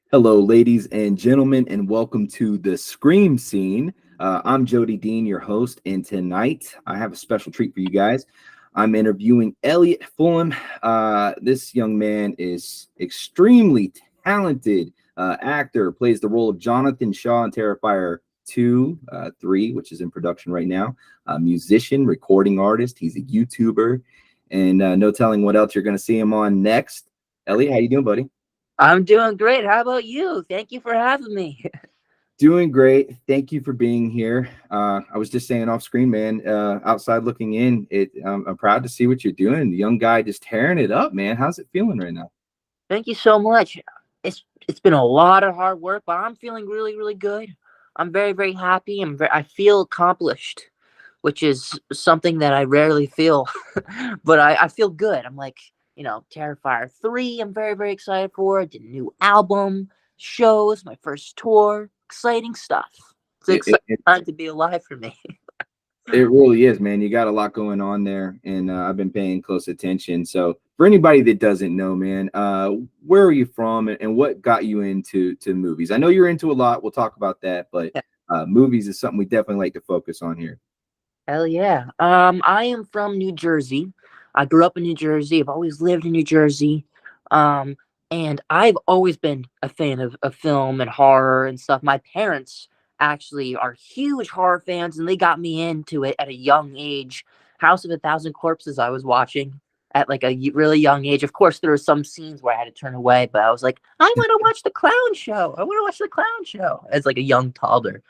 Hello, ladies and gentlemen, and welcome to the Scream Scene. I'm Jody Dean, your host, and tonight I have a special treat for you guys. I'm interviewing Elliot Fullam. This young man is extremely talented actor, plays the role of Jonathan Shaw in Terrifier 2, 3, which is in production right now. A musician, recording artist. He's a YouTuber, and no telling what else you're going to see him on next. Elliot, how you doing, buddy? I'm doing great. How about you? Thank you for having me. Doing great. Thank you for being here. I was just saying off screen, man, outside looking in, I'm proud to see what you're doing. The young guy just tearing it up, man. How's it feeling right now? Thank you so much. It's been a lot of hard work, but I'm feeling really good. I'm very happy. I feel accomplished, which is something that I rarely feel. But I feel good. I'm like, Terrifier 3, I'm very excited for. I did a new album, shows, my first tour. Exciting stuff. It's an It, it, exciting it, time to be alive for me. it really is, man. You got a lot going on there, and I've been paying close attention. So, for anybody that doesn't know, man, where are you from, and what got you into movies? I know you're into a lot. We'll talk about that, but movies is something we definitely like to focus on here. Hell yeah. I am from New Jersey. I grew up in New Jersey. I've always lived in New Jersey. Um, and I've always been a fan of film and horror and stuff. My parents actually are huge horror fans, and they got me into it at a young age. House of a Thousand Corpses, I was watching at like a really young age. Of course, there were some scenes where I had to turn away, but I was like, I want to watch the clown show. I want to watch the clown show as like a young toddler.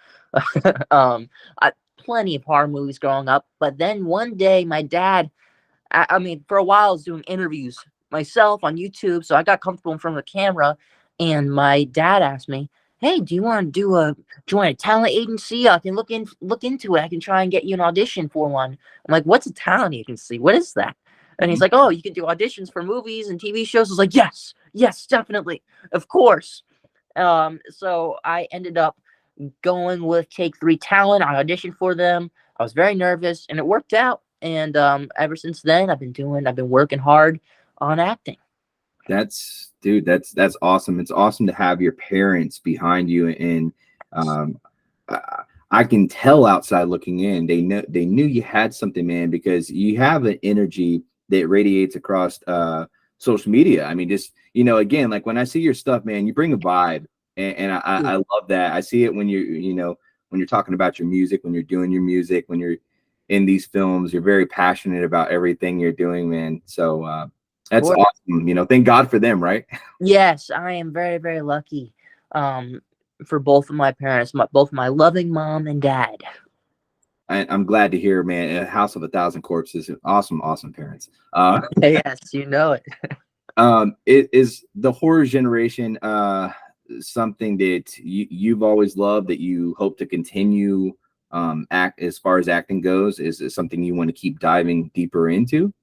um, Plenty of horror movies growing up. But then one day, my dad, I mean, for a while, I was doing interviews myself on YouTube. So I got comfortable in front of the camera. And my dad asked me, "Hey, do you want to join a talent agency? I can look into it. I can try and get you an audition for one." I'm like, "What's a talent agency? What is that?" And he's Mhm. like, "Oh, you can do auditions for movies and TV shows." I was like, yes, definitely, of course. So I ended up going with Take Three Talent. I auditioned for them. I was very nervous, and it worked out. And ever since then, I've been working hard on acting. That's dude, that's awesome. It's awesome to have your parents behind you, and um I, I can tell outside looking in, they knew you had something, man, because you have an energy that radiates across social media. I mean, just again, like when I see your stuff, man, you bring a vibe, and I love that. I see it when when you're talking about your music, when you're doing your music, when you're in these films, you're very passionate about everything you're doing, man. So that's Or awesome. Thank God for them, right? yes, I am very lucky. Um, for both of my parents, both my loving mom and dad. I'm glad to hear, man. A House of a Thousand Corpses, awesome, awesome parents. Yes, you know it. It is the horror generation something that you've always loved, that you hope to continue act as far as acting goes? Is it something you want to keep diving deeper into?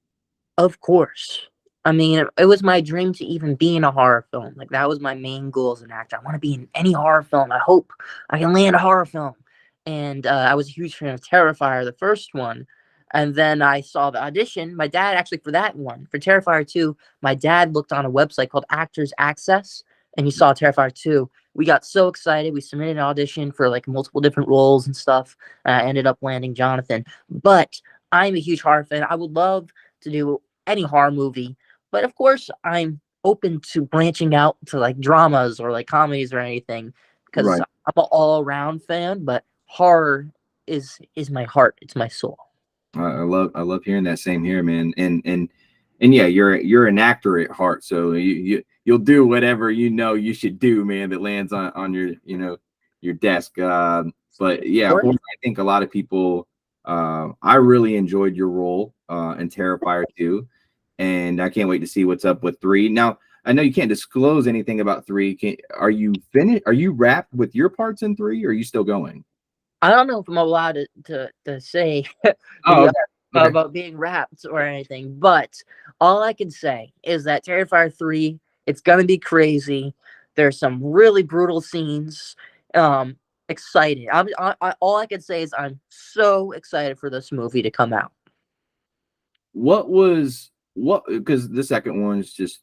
Of course. I mean, it was my dream to even be in a horror film. Like that was my main goal as an actor. I want to be in any horror film. I hope I can land a horror film. And I was a huge fan of Terrifier, the first one. And then I saw the audition. My dad actually for that one, for Terrifier 2, my dad looked on a website called Actors Access and he saw Terrifier 2. We got so excited. We submitted an audition for like multiple different roles and stuff. And I ended up landing Jonathan. But I'm a huge horror fan. I would love to do any horror movie. But of course, I'm open to branching out to like dramas or like comedies or anything because Right. I'm an all around fan. But horror is my heart. It's my soul. I love hearing that. Same here, man. And yeah, you're an actor at heart, so you'll do whatever you should do, man. That lands on your your desk. But yeah, Or horror, I think a lot of people. I really enjoyed your role in Terrifier 2, and I can't wait to see what's up with 3. Now, I know you can't disclose anything about 3. Are you finished? Are you wrapped with your parts in 3? Or are you still going? I don't know if I'm allowed to say Oh, the okay. Okay. about being wrapped or anything, but all I can say is that Terrifier 3, it's gonna be crazy. There's some really brutal scenes. Um, Excited. All I can say is I'm so excited for this movie to come out. What, because the second one is just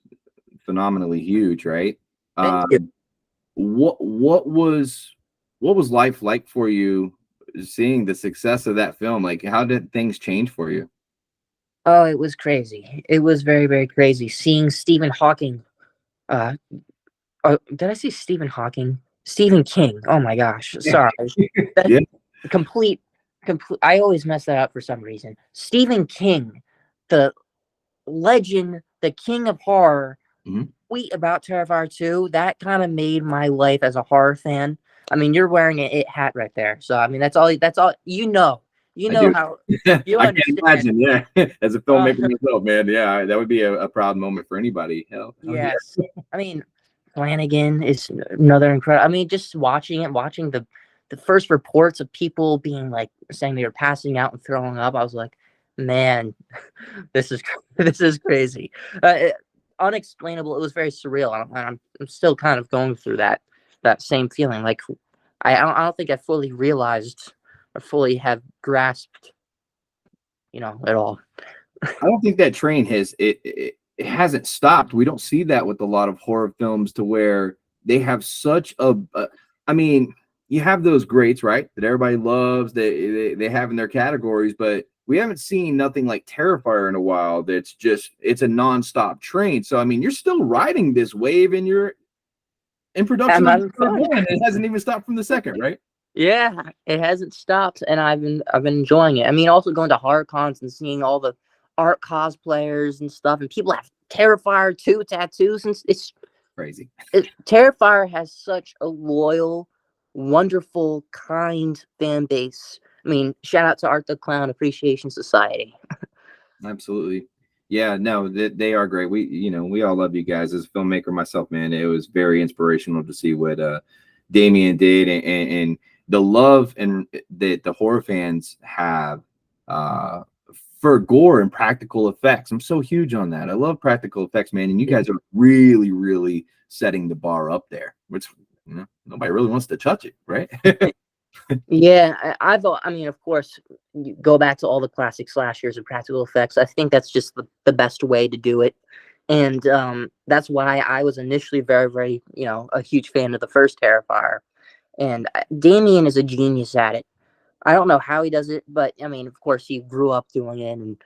phenomenally huge, right? Thank Um, you. what was life like for you seeing the success of that film? Like, how did things change for you? Oh, it was crazy. It was very, very crazy seeing Stephen Hawking. Uh, did I say Stephen Hawking? Stephen King. Oh my gosh, sorry. That Yeah. complete, complete. I always mess that up for some reason. Stephen King, the legend, the king of horror, Mhm. tweet about Terrifier 2, that kind of made my life as a horror fan. I mean, you're wearing an It hat right there. So, I mean, that's all you know. You I know do. how you I can't understand. imagine. Yeah, as a Uh, filmmaker myself, man. Yeah, that would be a proud moment for anybody. Hell yeah. yes. I mean, Flanagan is another incredible. I mean, just watching it, watching the first reports of people being like saying they were passing out and throwing up, I was like, man, this is this is crazy. Unexplainable. It was very surreal. I'm still kind of going through that same feeling. Like I don't think I fully realized or fully have grasped, at all. I don't think that train it hasn't stopped. We don't see that with a lot of horror films to where they have such a I mean, you have those greats, right? That everybody loves, they have in their categories, but we haven't seen nothing like Terrifier in a while. That's just it's a nonstop train. So I mean, you're still riding this wave and you're in production I'm on the having third fun. one. It hasn't even stopped from the second, right? Yeah, it hasn't stopped, and I've been enjoying it. I mean, also going to horror cons and seeing all the art cosplayers and stuff, and people have Terrifier 2 tattoos, and Crazy. Terrifier has such a loyal, wonderful, kind fan base. I mean, shout out to Art the Clown Appreciation Society. Absolutely. Yeah, no, they are great. We all love you guys. As a filmmaker myself, man, it was very inspirational to see what Damien did, and the love and that the horror fans have uh for gore and practical effects. I'm so huge on that. I love practical effects, man, and you guys are really, really setting the bar up there, which nobody really wants to touch it, right? Yeah, I mean, of course, you go back to all the classic slashers and practical effects. I think that's just the best way to do it. And that's why I was initially very, very, a huge fan of the first Terrifier. And Damien is a genius at it. I don't know how he does it, but I mean, of course, he grew up doing it, and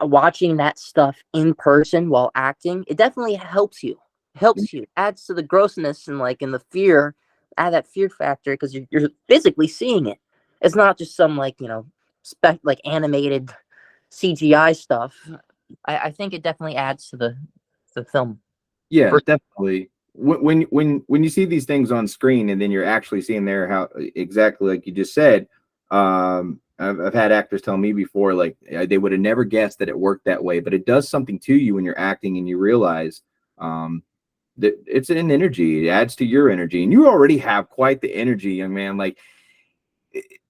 watching that stuff in person while acting, it definitely helps you. Helps you. Adds to the grossness and in the fear, add that fear factor because you're physically seeing it. It's not just some like animated CGI stuff. I think it definitely adds to the film. Yeah, For definitely. When you see these things on screen and then you're actually seeing there how exactly like you just said, I've had actors tell me before like they would have never guessed that it worked that way, but it does something to you when you're acting and you realize that it's an energy. It adds to your energy, and you already have quite the energy, young man. Like,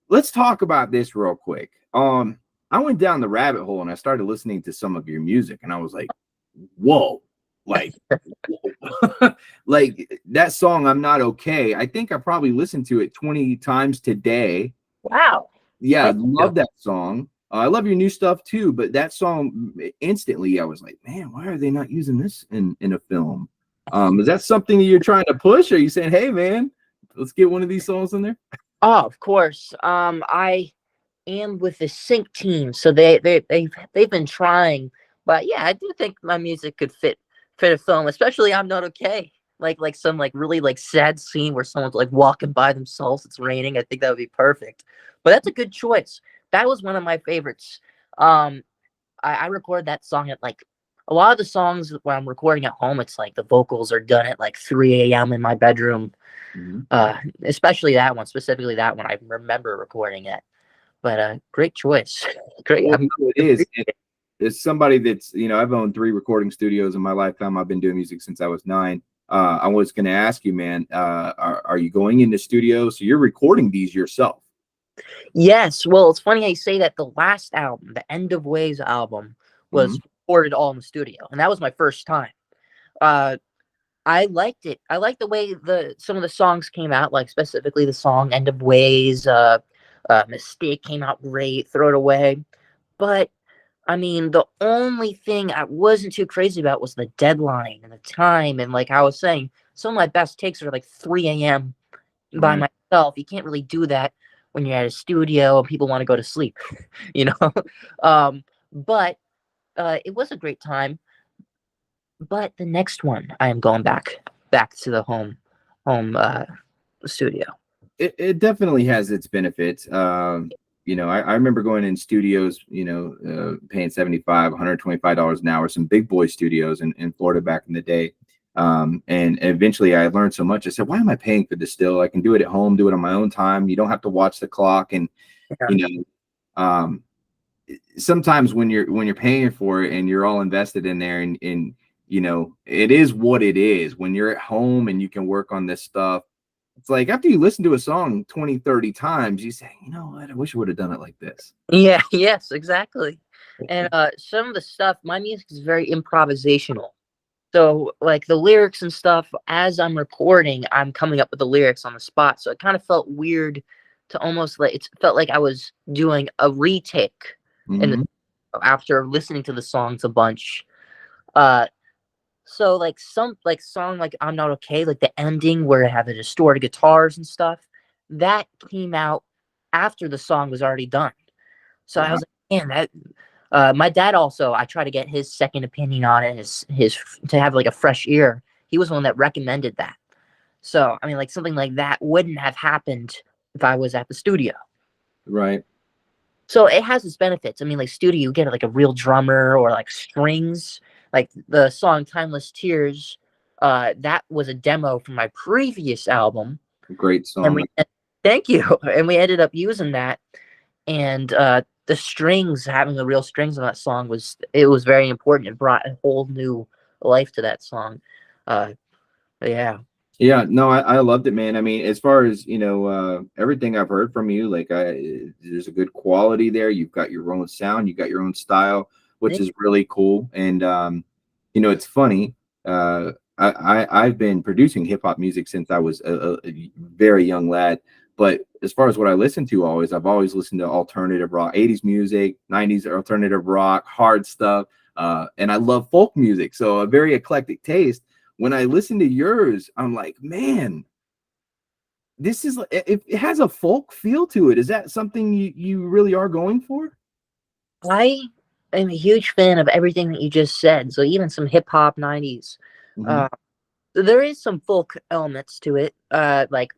let's talk about this real quick. I went down the rabbit hole and I started listening to some of your music, and I was like, whoa, like like that song I'm Not Okay. I think I probably listened to it 20 times today. wow, Yeah, thank you. love that song. I love your new stuff too, but that song instantly I was like, man, why are they not using this in a film? Is that something you're trying to push? Are you saying, hey man, let's get one of these songs in there? Oh, of course. I am with the sync team, so they've been trying. But yeah, I do think my music could fit a film, especially I'm Not Okay. Like some really sad scene where someone's walking by themselves, it's raining. I think that would be perfect. But that's a good choice. That was one of my favorites. Um I record that song at a lot of the songs when I'm recording at home, it's like the vocals are done at 3 a.m. in my bedroom. Mhm. Uh specifically that one I remember recording it. But great choice. Great. Well, no, it is. It's somebody that's, I've owned 3 recording studios in my lifetime. I've been doing music since I was 9. I was going to ask you, man, are you going into studios? So you're recording these yourself? Yes. Well, it's funny how you say that. The last album, the End of Ways album, Hmm. was recorded all in the studio, and that was my first time. Uh, I liked it. I liked the way some of the songs came out, like specifically the song "End of Ways." Mistake came out great. Throw It Away. But I mean, the only thing I wasn't too crazy about was the deadline and the time, and like I was saying, some of my best takes are like 3 a.m. by Right. myself. You can't really do that when you're at a studio and people want to go to sleep, you know. But it was a great time. But the next one, I am going back to the home studio. It definitely has its benefits. I remember going in studios, paying 75, $125 an hour, some big boy studios in Florida back in the day. And eventually I learned so much. I said, why am I paying for this still? I can do it at home, do it on my own time. You don't have to watch the clock. And, Yeah. you um, sometimes when you're paying for it and you're all invested in there and it is what it is when you're at home and you can work on this stuff. It's like after you listen to a song 20, 30 times, you say, you know what, I wish I would have done it like this. Yeah, yes, exactly. And some of the stuff, my music is very improvisational. So like the lyrics and stuff, as I'm recording, I'm coming up with the lyrics on the spot. So it kind of felt weird to almost like it felt like I was doing a retake in the, Hmm. after listening to the songs a bunch. Uh so like some like song like I'm Not Okay, like the ending where I have the distorted guitars and stuff, that came out after the song was already done. So I Wow. was like, man, that my dad also, I try to get his second opinion on it, his to have like a fresh ear. He was the one that recommended that. So I mean, like something like that wouldn't have happened if I was at the studio. Right. So it has its benefits. I mean, like studio, you get like a real drummer or like strings. Like the song "Timeless Tears," that was a demo from my previous album, Great and song. thank you, and we ended up using that. And the strings, having the real strings on that song was very important. It brought a whole new life to that song. Uh, yeah, Yeah, no, I loved it, man. I mean, as far as everything I've heard from you, like there's a good quality there. You've got your own sound, you got your own style, which is really cool. And it's funny. I've been producing hip hop music since I was a very young lad. But as far as what I listen to, I've always listened to alternative rock, 80s music, 90s alternative rock, hard stuff, and I love folk music. So a very eclectic taste. When I listen to yours, I'm like, man, this is it has a folk feel to it. Is that something you really are going for? I am a huge fan of everything that you just said. So even some hip hop '90s. Hmm. Uh, there is some folk elements to it. Like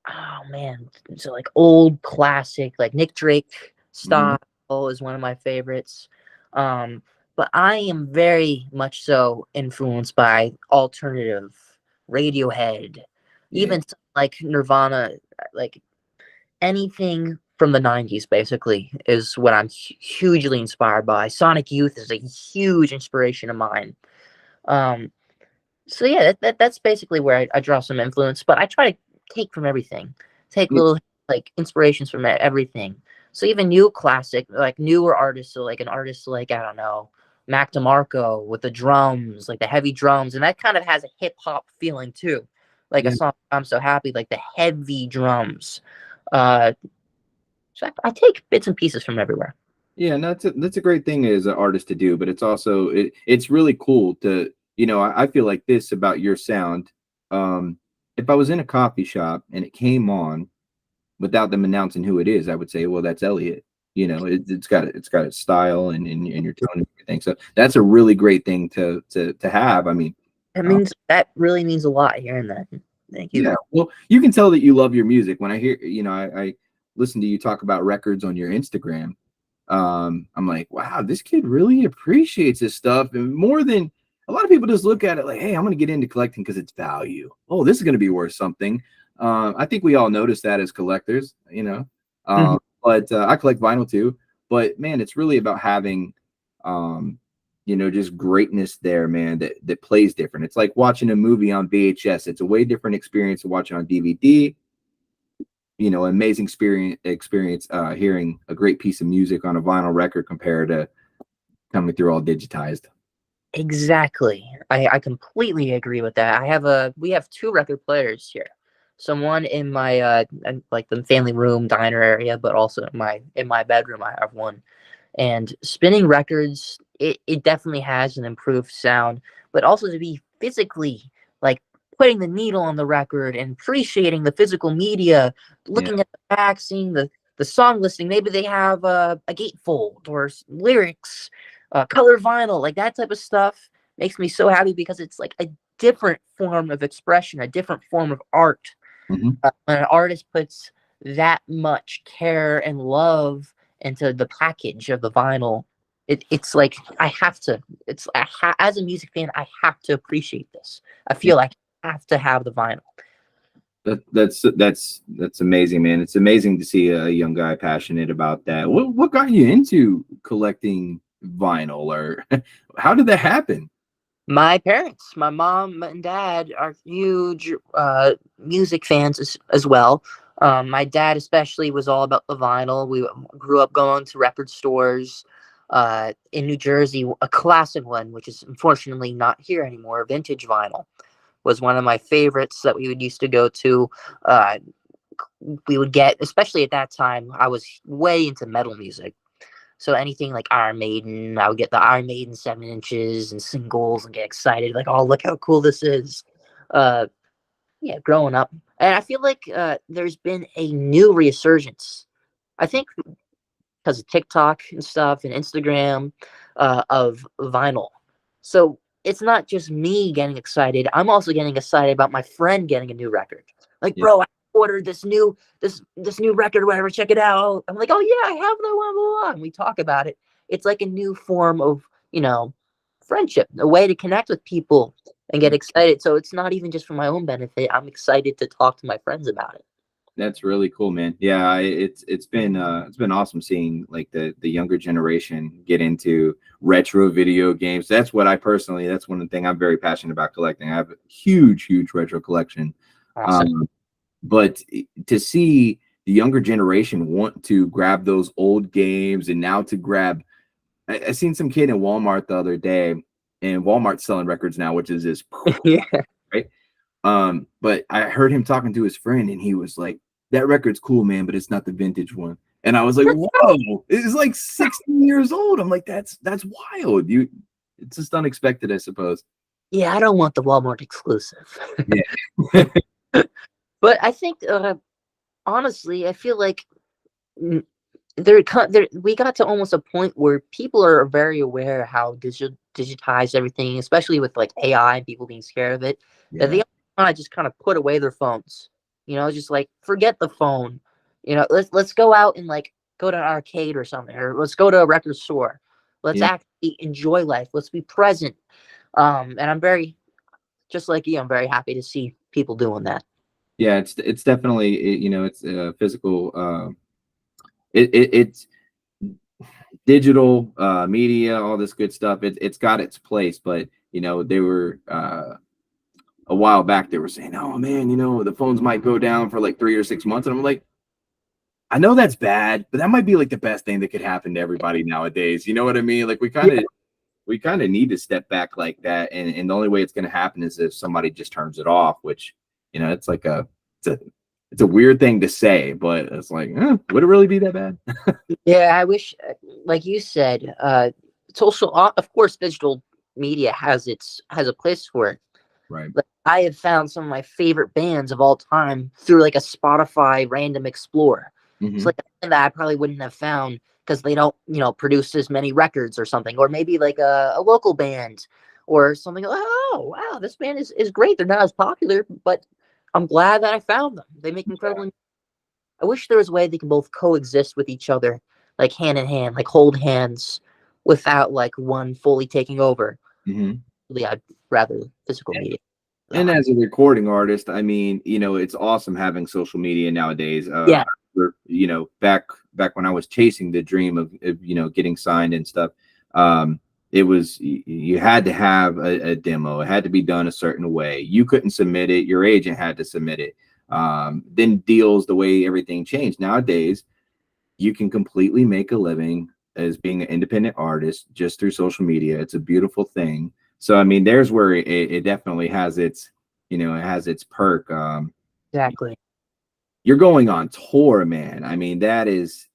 oh man, so like old classic, like Nick Drake Hmm. style is one of my favorites. Um, but I am very much so influenced by alternative Radiohead, Yeah, even like Nirvana, like anything from the '90s. Basically, is what I'm hugely inspired by. Sonic Youth is a huge inspiration of mine. Um, so yeah, that's basically where I draw some influence, but I try to take from everything, take yeah, little like inspirations from everything. So even new classic, like newer artists, so like an artist like I don't know, Mac DeMarco with the drums, like the heavy drums, and that kind of has a hip hop feeling too, like a yeah. song "I'm So Happy," like the heavy drums. Uh, so I take bits and pieces from everywhere. Yeah, no, that's a great thing as an artist to do, but it's also it's really cool to I feel like this about your sound. If I was in a coffee shop and it came on without them announcing who it is, I would say, well, that's Elliot. It's got its style and your tone and everything. So that's a really great thing to have. I mean, uh, That really means a lot hearing that. Thank you. yeah, well, you can tell that you love your music when I hear, I listen to you talk about records on your Instagram. I'm like, wow, this kid really appreciates this stuff, and more than a lot of people just look at it like, hey, I'm going to get into collecting because it's value. Oh, this is going to be worth something. I think we all notice that as collectors, Mhm. but I collect vinyl too. But man, it's really about having, um, just greatness there, man. That plays different. It's like watching a movie on VHS. It's a way different experience to watch it on DVD. Amazing experience hearing a great piece of music on a vinyl record compared to coming through all digitized. Exactly. I completely agree with that. We have two record players here. So one in my like the family room diner area, but also in my bedroom I have one. And spinning records, it definitely has an improved sound, but also to be physically like putting the needle on the record and appreciating the physical media, Yeah. looking at the back, seeing the song listing. Maybe they have a gatefold or lyrics, color vinyl, like that type of stuff makes me so happy because it's like a different form of expression, a different form of art. Mhm. When an artist puts that much care and love into the package of the vinyl, it's like I have to. As a music fan, I have to appreciate this. I Yeah. feel like I have to have the vinyl. That's amazing, man. It's amazing to see a young guy passionate about that. What got you into collecting vinyl, or how did that happen? My parents, my mom and dad, are huge music fans as well. My dad especially was all about the vinyl. We grew up going to record stores in New Jersey. A classic one, which is unfortunately not here anymore, vintage vinyl, was one of my favorites that we would used to go to. Uh, we would get, especially at that time, I was way into metal music. So anything like Iron Maiden, I would get the Iron Maiden 7 inches and singles and get excited, like, oh, look how cool this is. Uh, yeah, growing up. And I feel like there's been a new resurgence. I think because of TikTok and stuff and Instagram of vinyl. So it's not just me getting excited. I'm also getting excited about my friend getting a new record. Like, Yeah, bro, I ordered this new record, whatever. Check it out. I'm like, oh yeah, I have that one. Blah, blah, blah. And we talk about it. It's like a new form of friendship, a way to connect with people and get excited. So it's not even just for my own benefit. I'm excited to talk to my friends about it. that's really cool, man. Yeah, it's been awesome seeing like the younger generation get into retro video games. That's what I personally, that's one thing I'm very passionate about collecting. I have a huge retro collection. Awesome. But to see the younger generation want to grab those old games, and now to grab, I seen some kid in Walmart the other day, and Walmart's selling records now, which is just Yeah. right. But I heard him talking to his friend, and he was like, "That record's cool, man, but it's not the vintage one." And I was like, "Whoa, it's like 16 years old." I'm like, "That's wild." It's just unexpected, I suppose. Yeah, I don't want the Walmart exclusive. Yeah. But I think, honestly, I feel like mm, we got to almost a point where people are very aware how digitized everything, especially with like AI and people being scared of it, that Yeah. they want to just kind of put away their phones. Just like forget the phone. Let's go out and like go to an arcade or something, or let's go to a record store. Let's Yeah. actually enjoy life. Let's be present. And I'm very just like you. I'm very happy to see people doing that. Yeah, it's definitely it's physical. It's digital media, all this good stuff. It's got its place, but they were a while back they were saying, "Oh man, the phones might go down for like 3 or 6 months," and I'm like, I know that's bad, but that might be like the best thing that could happen to everybody nowadays. You know what I mean? Like we kind of need to step back like that, and the only way it's going to happen is if somebody just turns it off, which it's like it's a weird thing to say, but it's like, would it really be that bad? Yeah, I wish, like you said, social. Of course, digital media has a place for it. Right. Like, I have found some of my favorite bands of all time through like a Spotify random explore. It's Hmm. like a band that I probably wouldn't have found because they don't, produce as many records or something, or maybe like a local band or something. Oh, wow, this band is great. They're not as popular, but I'm glad that I found them. They make incredible. I wish there was a way they can both coexist with each other, like hand in hand, like hold hands, without like one fully taking over. Hmm. Really, I'd rather physical media. And Ah, as a recording artist, I mean, it's awesome having social media nowadays. yeah, Back when I was chasing the dream of getting signed and stuff, it was you had to have a demo. It had to be done a certain way. You couldn't submit it. Your agent had to submit it. Then deals, the way everything changed nowadays, you can completely make a living as being an independent artist just through social media. It's a beautiful thing. So I mean, there's where it definitely has it has its perk. exactly. You're going on tour, man. I mean, that is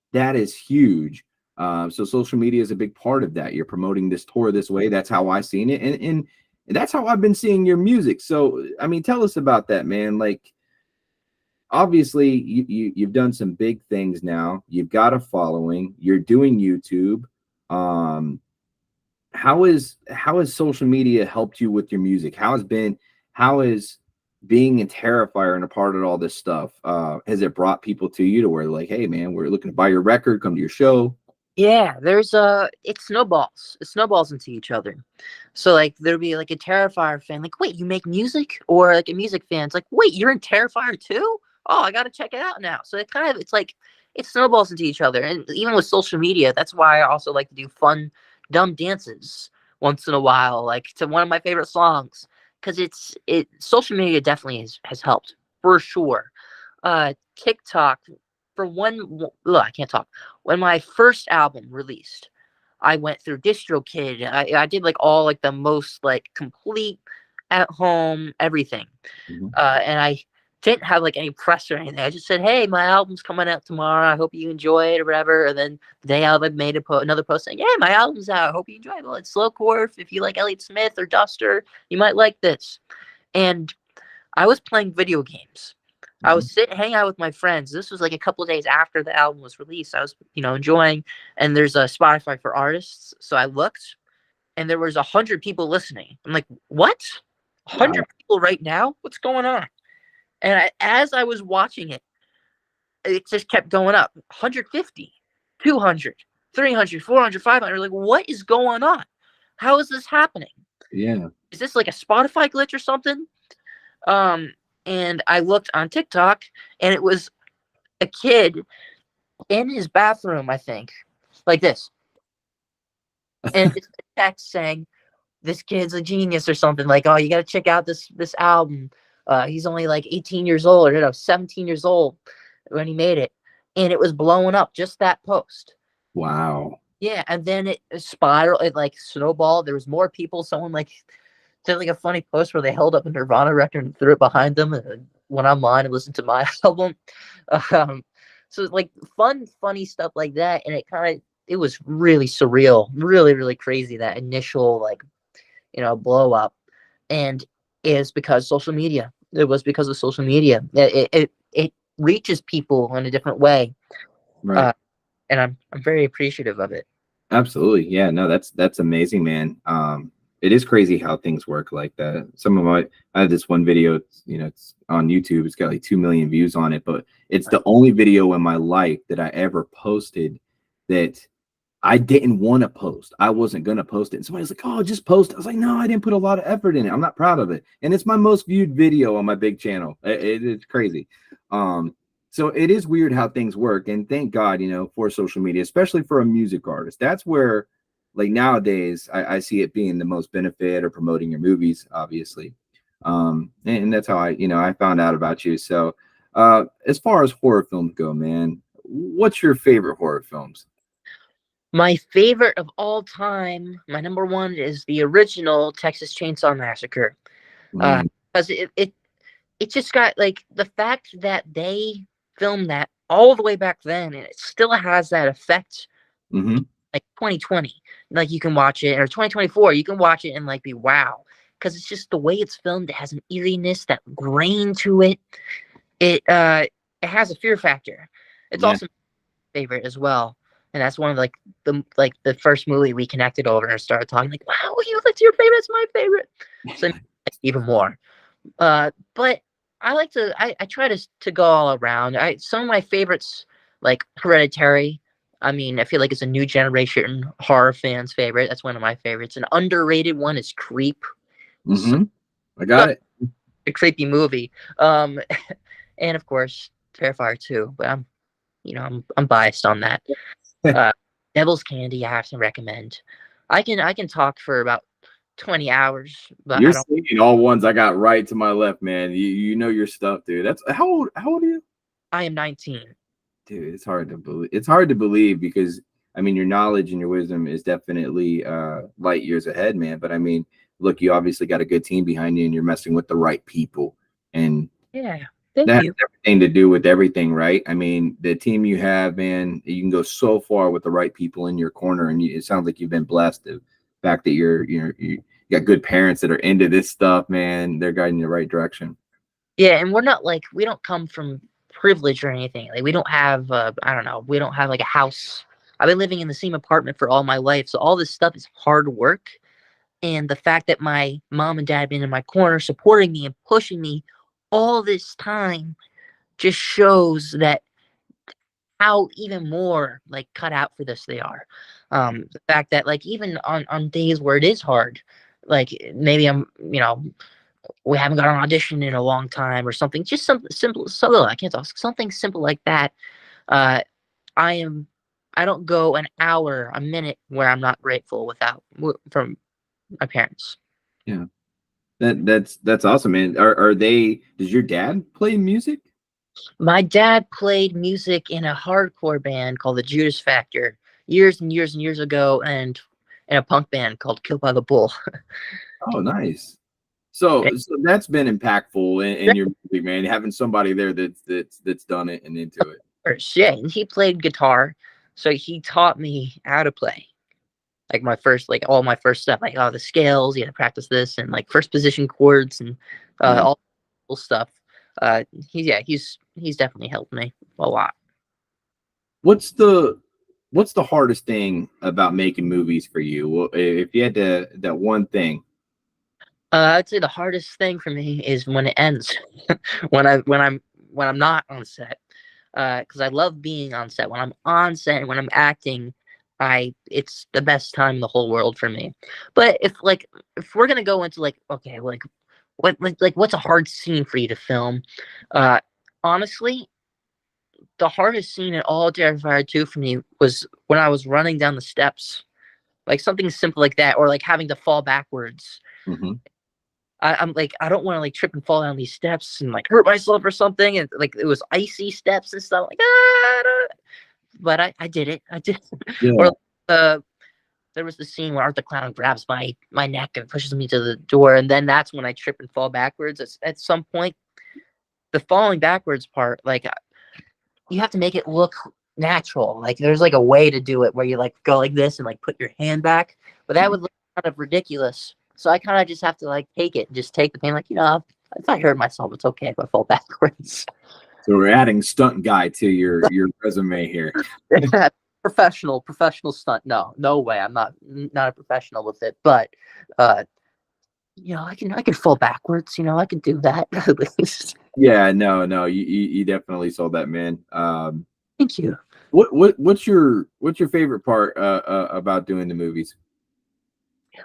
huge. So social media is a big part of that. You're promoting this tour this way. That's how I seen it. And And that's how I've been seeing your music. So, I mean, tell us about that, man. Like, obviously, you've done some big things now. You've got a following. You're doing YouTube. Um, how has social media helped you with your music? How is being a Terrifier and a part of all this stuff? Has it brought people to you to where like, hey, man, we're looking to buy your record, come to your show? Yeah, there's it snowballs. It snowballs into each other. So like there'll be like a Terrifier fan, like, wait, you make music? Or like a music fan's like, wait, you're in Terrifier too? Oh, I gotta check it out now. So it's like it snowballs into each other. And even with social media, that's why I also like to do fun, dumb dances once in a while, like to one of my favorite songs. Cause it social media definitely has helped for sure. TikTok for one, ugh, I can't talk. When my first album released, I went through DistroKid. I did like all like the most like complete at home everything. Mhm. And I didn't have like any press or anything. I just said, "Hey, my album's coming out tomorrow. I hope you enjoy it or whatever." And then the day out, I made another post saying, "Yeah, my album's out. I hope you enjoy it. Well, it's slowcore. If you like Elliott Smith or Duster, you might like this." And I was playing video games. I Mhm. was hanging out with my friends. This was like a couple of days after the album was released. I was, enjoying, and there's a Spotify for artists. So I looked, and there was 100 people listening. I'm like, what? Wow. 100 people right now? What's going on? And as I was watching it, it just kept going up. 150, 200, 300, 400, 500. Like, what is going on? How is this happening? Yeah. Is this like a Spotify glitch or something? Um, and I looked on TikTok, and it was a kid in his bathroom, I think, like this, and just a text saying, "This kid's a genius" or something. Like, "Oh, you got to check out this album. He's only like 18 years old, or 17 years old when he made it," and it was blowing up. Just that post. Wow. Yeah, and then it spiraled. It like snowballed. There was more people. Someone like did like a funny post where they held up a Nirvana record and threw it behind them and went online and listened to my album. Um, so like funny stuff like that, and it was really surreal, really really crazy that initial like blow up, and it is because social media. It was because of social media. It reaches people in a different way, Right. uh, and I'm very appreciative of it. Absolutely. Yeah, no, that's amazing, man. It is crazy how things work like that. Some of my I have this one video, it's on YouTube. It's got like 2 million views on it, but it's the only video in my life that I ever posted that I didn't want to post. I wasn't gonna post it. And somebody's like, "Oh, just post." I was like, "No, I didn't put a lot of effort in it. I'm not proud of it." And it's my most viewed video on my big channel. It's crazy. Um, so it is weird how things work. And thank God, for social media, especially for a music artist. That's where, like nowadays, I see it being the most benefit or promoting your movies, obviously. And that's how I found out about you. So, as far as horror films go, man, what's your favorite horror films? My favorite of all time, my number one is the original Texas Chainsaw Massacre. Mm, Because it just got like the fact that they filmed that all the way back then, and it still has that effect. hmm Like 2020, like you can watch it, or 2024, you can watch it and like be wow, because it's just the way it's filmed. It has an eeriness, that grain to it. It has a fear factor. It's Yeah. also my favorite as well, and that's one of the first movie we connected over and started talking like, wow, that's your favorite, it's my favorite. So even more. But I try to go all around. Some of my favorites, like Hereditary. I mean, I feel like it's a new generation horror fans' favorite. That's one of my favorites. An underrated one is Creep. hmm I Such got it. a creepy movie. Um, and of course, Terrifier 2. But I'm biased on that. Uh, Devil's Candy, I have to recommend. I can talk for about 20 hours, but You're I don't. singing all ones I got right to my left, man. You know your stuff, dude. That's how old are you? I am 19. Dude, it's hard to believe. It's hard to believe because I mean your knowledge and your wisdom is definitely light years ahead, man. But I mean, look, you obviously got a good team behind you and you're messing with the right people. And Yeah, thank that you. has everything to do with everything, right? I mean, the team you have, man, you can go so far with the right people in your corner, and it sounds like you've been blessed. The fact that you got good parents that are into this stuff, man. They're guiding you the right direction. Yeah, and we're not like we don't come from privilege or anything. Like we don't have I don't know, we don't have like a house. I've been living in the same apartment for all my life, so all this stuff is hard work. And the fact that my mom and dad have been in my corner supporting me and pushing me all this time just shows that how even more like cut out for this they are. The fact that like even on days where it is hard, like maybe I'm we haven't got an audition in a long time or something, just something simple, so I can't talk, something simple like that. Uh, I am I don't go an hour, a minute where I'm not grateful without from my parents. Yeah. That's awesome, man. Are they? Does your dad play music? My dad played music in a hardcore band called the Judas Factor years and years and years ago, and in a punk band called Killed by the Bull. Oh, nice. So that's been impactful in your music, man. Having somebody there that's done it and into it. Yeah, and he played guitar, so he taught me how to play. Like my first, like all my first stuff, like all the scales, you had to practice this, and like first position chords, and Yeah. all cool stuff. He's definitely helped me a lot. What's the hardest thing about making movies for you? Well, if you had to that one thing. I'd say the hardest thing for me is when it ends, when I'm not on set, because I love being on set. When I'm on set and when I'm acting, I it's the best time in the whole world for me. But if we're gonna go into like okay, like what's a hard scene for you to film? Uh, Honestly, the hardest scene in all Terrifier 2 for me was when I was running down the steps, like something simple like that, or like having to fall backwards. Mhm. I'm like, I don't want to like trip and fall down these steps and like hurt myself or something. And like it was icy steps and stuff. Like, but I did it. I did. Yeah. Or uh, there was the scene where Art the Clown grabs my neck and pushes me to the door, and then that's when I trip and fall backwards. At some point, the falling backwards part, like you have to make it look natural. Like there's like a way to do it where you like go like this and like put your hand back, but that would look kind of ridiculous. So I kind of just have to like take it, just take the pain. Like if I hurt myself, it's okay if I fall backwards. So we're adding stunt guy to your resume here. Professional stunt. No way. I'm not a professional with it, but uh, I can fall backwards. I can do that at least. Yeah, no, you definitely sold that, man. Thank you. What's your favorite part about doing the movies?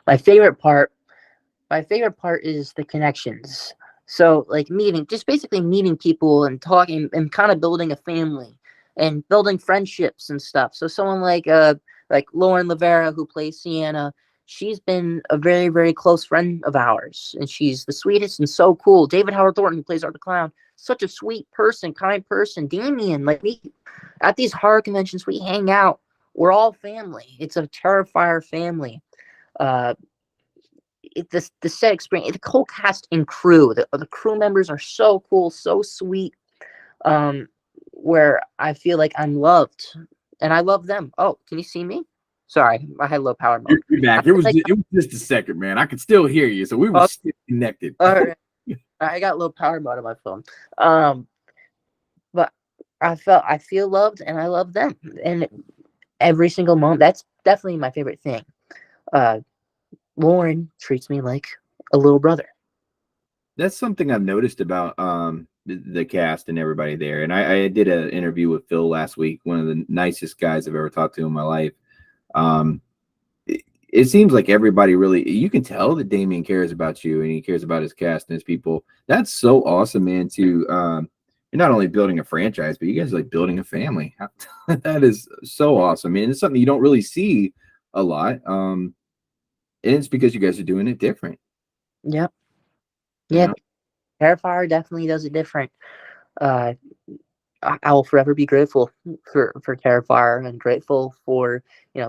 My favorite part My favorite part is the connections. So like just basically meeting people and talking and kind of building a family and building friendships and stuff. So someone like Lauren Lavera who plays Sienna, she's been a very, very close friend of ours, and she's the sweetest and so cool. David Howard Thornton, who plays Art the Clown, such a sweet person, kind person. Damien, like we at these horror conventions, we hang out. We're all family. It's a Terrifier family. Uh, the set experience, the whole cast and crew, the crew members are so cool, so sweet. Where I feel like I'm loved, and I love them. Oh, can you see me? Sorry, I had low power mode. You're back. It was just a second, man. I could still hear you, so we were still connected. All right. I got low power mode on my phone. But I feel loved, and I love them, and every single moment. That's definitely my favorite thing. Lauren treats me like a little brother. That's something I've noticed about the cast and everybody there. And I did an interview with Phil last week, one of the nicest guys I've ever talked to in my life. It seems like everybody really, you can tell that Damien cares about you and he cares about his cast and his people. That's so awesome, man. You're not only building a franchise, but you guys are like building a family. That is so awesome, man. It's something you don't really see a lot. And it's because you guys are doing it different. Yep. You Yeah. know? Terrifier definitely does it different. I will forever be grateful for Terrifier, and grateful for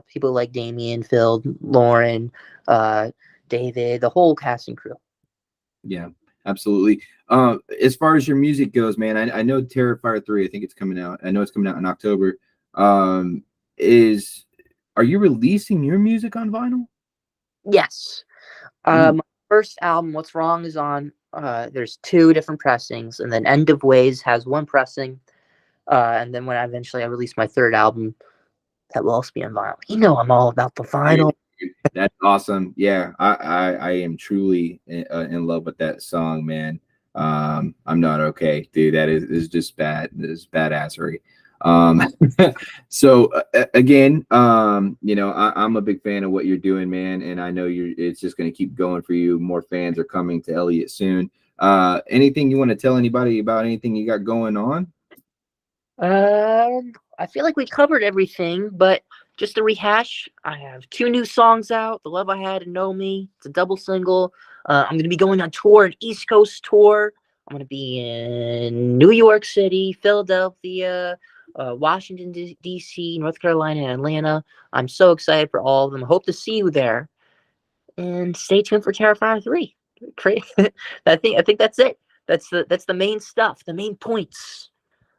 people like Damien, Phil, Lauren, David, the whole cast and crew. Yeah, absolutely. As far as your music goes, man, I know Terrifier 3, I think it's coming out. I know it's coming out in October. Are you releasing your music on vinyl? Yes. Mm. My first album, What's Wrong, is on. There's two different pressings, and then End of Ways has one pressing. And then when I release my third album, that will also be on vinyl. You know, I'm all about the Hey, vinyl. dude, that's awesome. Yeah, I am truly in love with that song, man. I'm not okay, dude. That is just bad. This is badassery. Um, so again, I'm a big fan of what you're doing, man, and I know you're. It's just going to keep going for you. More fans are coming to Elliot soon. Anything you want to tell anybody about anything you got going on? I feel like we covered everything, but just to rehash, I have two new songs out. The Love I Had and Know Me. It's a double single. I'm gonna be going on tour, an East Coast tour. I'm gonna be in New York City, Philadelphia, Washington D.C., North Carolina, and Atlanta. I'm so excited for all of them. Hope to see you there. And stay tuned for Terrifier 3. I think that's it. That's the main stuff, the main points.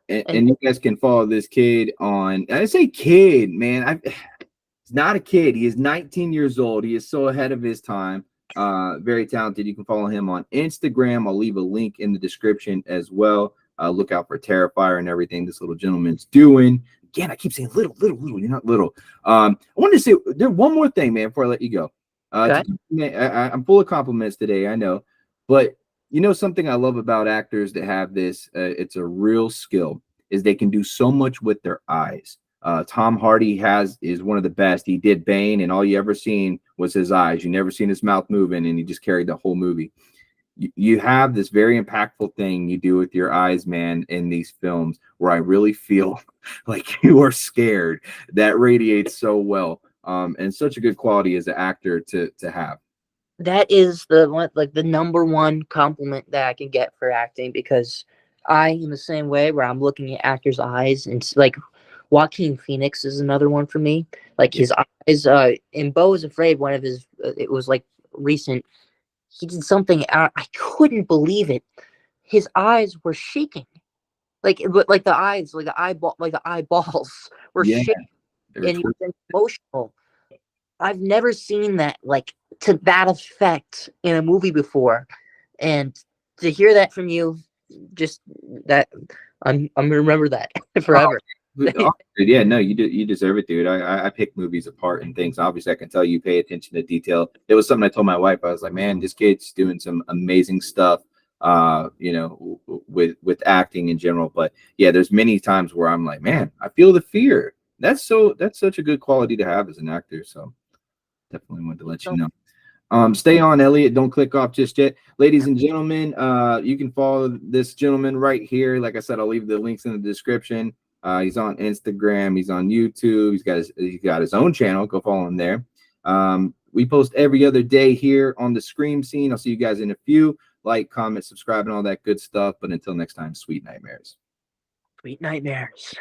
And And you guys can follow this kid on. I say kid, man. He's not a kid. He is 19 years old. He is so ahead of his time. Very talented. You can follow him on Instagram. I'll leave a link in the description as well. Look out for Terrifier and everything this little gentleman's doing. Again, I keep saying little, little, little. You're not little. I wanted to say there one more thing, man, before I let you go. okay. I'm full of compliments today, I know, but you know something I love about actors that have this, it's a real skill, is they can do so much with their eyes. Tom Hardy is one of the best. He did Bane, and all you ever seen was his eyes. You never seen his mouth moving, and he just carried the whole movie. You have this very impactful thing you do with your eyes, man, in these films where I really feel like you are scared. That radiates so well, and such a good quality as an actor to have. That is the one, like the number one compliment that I can get for acting, because I am the same way where I'm looking at actors' eyes, and like Joaquin Phoenix is another one for me. Like Yeah, his eyes, in Beau is Afraid, one of his, it was like recent. He did something, I couldn't believe it. His eyes were shaking, like the eyes, like the eyeballs were yeah, shaking, they were and he twisted. was emotional. I've never seen that, like, to that effect in a movie before, and to hear that from you, just that, I'm gonna remember that forever. Oh, dude, yeah, no, you deserve it, dude. I pick movies apart and things. Obviously, I can tell you pay attention to detail. It was something I told my wife. I was like, man, this kid's doing some amazing stuff. With acting in general. But yeah, there's many times where I'm like, man, I feel the fear. That's such a good quality to have as an actor. So definitely want to let you So, know. Stay on, Elliot. Don't click off just yet. Ladies and gentlemen, you can follow this gentleman right here. Like I said, I'll leave the links in the description. He's on Instagram. He's on YouTube. He's got his own channel. Go follow him there. We post every other day here on the Scream Scene. I'll see you guys in a few. Like, comment, subscribe, and all that good stuff. But until next time, sweet nightmares. sweet nightmares.